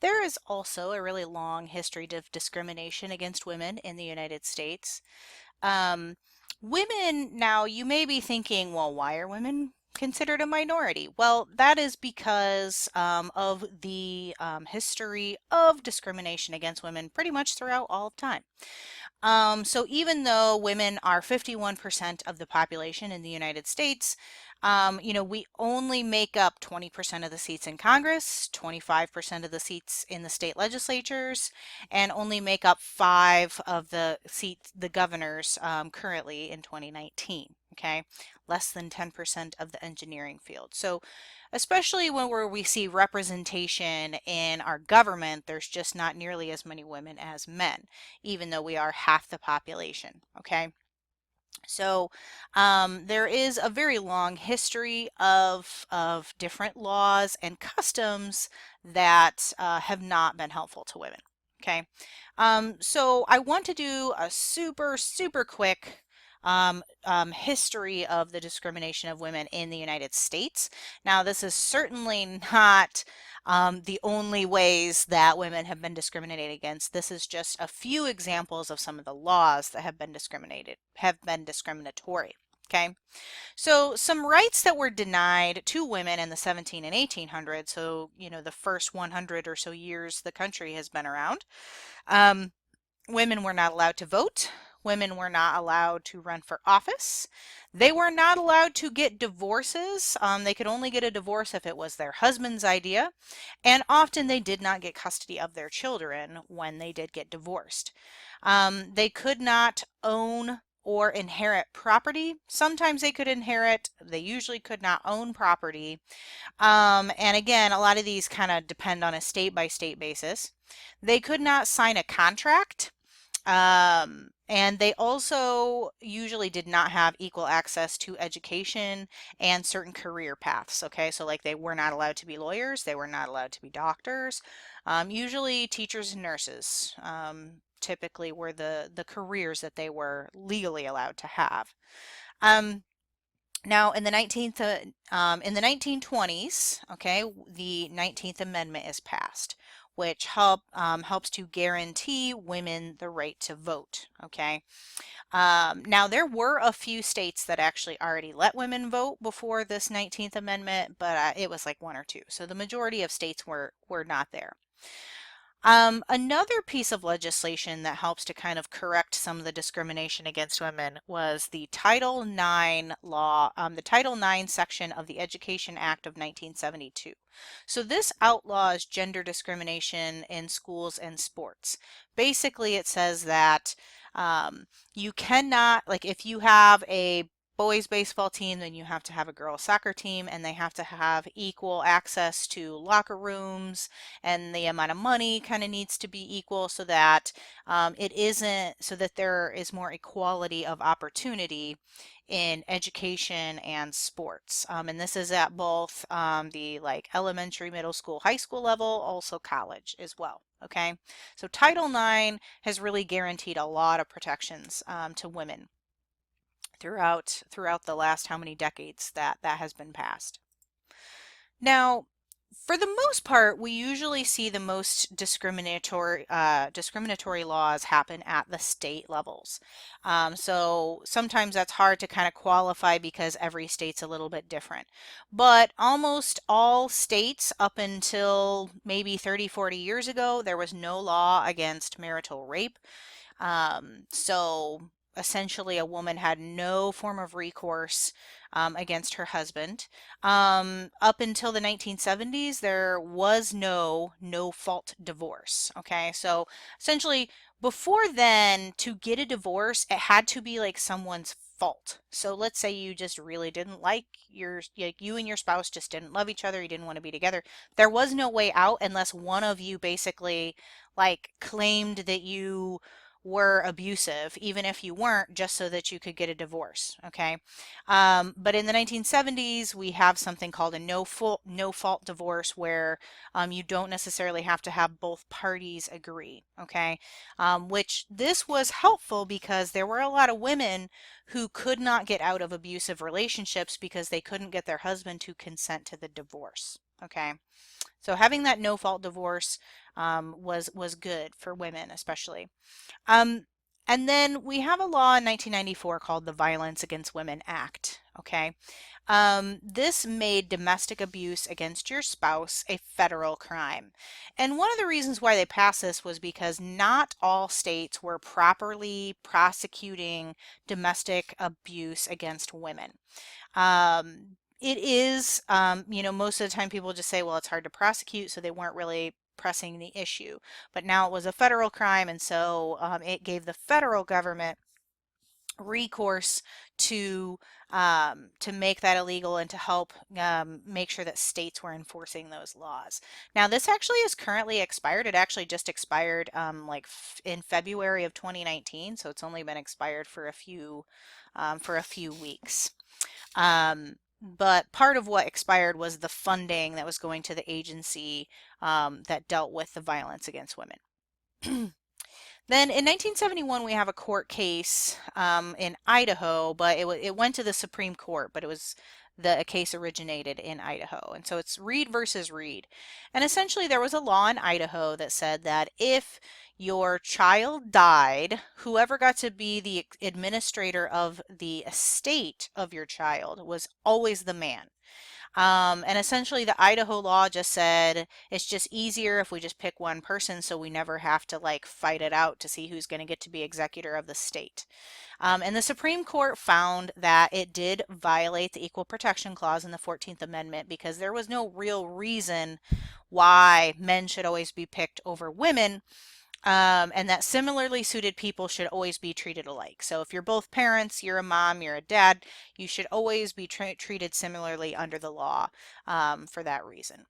There is also a really long history of discrimination against women in the United States. Um, Women, now you may be thinking, well, why are women considered a minority? Well, that is because of the history of discrimination against women pretty much throughout all of time. So even though women are 51% of the population in the United States, we only make up 20% of the seats in Congress, 25% of the seats in the state legislatures, and only make up 5 of the governors currently in 2019. Okay, less than 10% of the engineering field. So especially when we see representation in our government, there's just not nearly as many women as men, even though we are half the population. Okay. So there is a very long history of different laws and customs that have not been helpful to women. Okay. So I want to do a super quick history of the discrimination of women in the United States. Now, this is certainly not the only ways that women have been discriminated against. This is just a few examples of some of the laws that have been discriminatory. Okay, so some rights that were denied to women in the 17 and 1800s, so the first 100 or so years the country has been around. Women were not allowed to vote. Women were not allowed to run for office. They were not allowed to get divorces. They could only get a divorce if it was their husband's idea. And often they did not get custody of their children when they did get divorced. They could not own or inherit property. Sometimes they could inherit, they usually could not own property. And again, a lot of these kind of depend on a state by state basis. They could not sign a contract. And they also usually did not have equal access to education and certain career paths. Okay, so like they were not allowed to be lawyers, they were not allowed to be doctors. Usually teachers and nurses typically were the careers that they were legally allowed to have. Um, Now, in the 1920s, okay, the 19th Amendment is passed, which helps to guarantee women the right to vote. Okay. Now, there were a few states that actually already let women vote before this 19th Amendment, but it was like one or two. So the majority of states were not there. Another piece of legislation that helps to kind of correct some of the discrimination against women was the Title IX law, the Title IX section of the Education Act of 1972. So this outlaws gender discrimination in schools and sports. Basically, it says that you cannot, like if you have a boys baseball team, then you have to have a girls soccer team, and they have to have equal access to locker rooms, and the amount of money kind of needs to be equal so that it isn't, so that there is more equality of opportunity in education and sports. And this is at both the like elementary, middle school, high school level, also college as well. Okay, so Title IX has really guaranteed a lot of protections to women throughout the last how many decades that has been passed. Now, for the most part, we usually see the most discriminatory laws happen at the state levels. So sometimes that's hard to kind of qualify because every state's a little bit different. But almost all states up until maybe 30, 40 years ago, there was no law against marital rape. So essentially, a woman had no form of recourse against her husband. Up until the 1970s, there was no fault divorce. Okay, so essentially, before then, to get a divorce, it had to be like someone's fault. So let's say you just really didn't like you and your spouse just didn't love each other, you didn't want to be together. There was no way out unless one of you basically like claimed that you were abusive, even if you weren't, just so that you could get a divorce. Okay. But in the 1970s, we have something called a no fault divorce where you don't necessarily have to have both parties agree. Okay. Which this was helpful because there were a lot of women who could not get out of abusive relationships because they couldn't get their husband to consent to the divorce. Okay. So having that no fault divorce was good for women, especially. Um, and then we have a law in 1994 called the Violence Against Women Act. Okay. This made domestic abuse against your spouse a federal crime. And one of the reasons why they passed this was because not all states were properly prosecuting domestic abuse against women. It is, most of the time people just say, well, it's hard to prosecute, so they weren't really pressing the issue. But now it was a federal crime, and so it gave the federal government recourse to to make that illegal and to help make sure that states were enforcing those laws. Now, this actually is currently expired. It actually just expired in February of 2019, so it's only been expired for a few weeks. But part of what expired was the funding that was going to the agency that dealt with the violence against women. Then in 1971, we have a court case in Idaho, but it went to the Supreme Court, but a case originated in Idaho. And so it's Reed versus Reed. And essentially, there was a law in Idaho that said that if your child died, whoever got to be the administrator of the estate of your child was always the man. And essentially, the Idaho law just said it's just easier if we just pick one person so we never have to like fight it out to see who's going to get to be executor of the state. And the Supreme Court found that it did violate the Equal Protection Clause in the 14th Amendment because there was no real reason why men should always be picked over women. And that similarly suited people should always be treated alike. So if you're both parents, you're a mom, you're a dad, you should always be treated similarly under the law for that reason.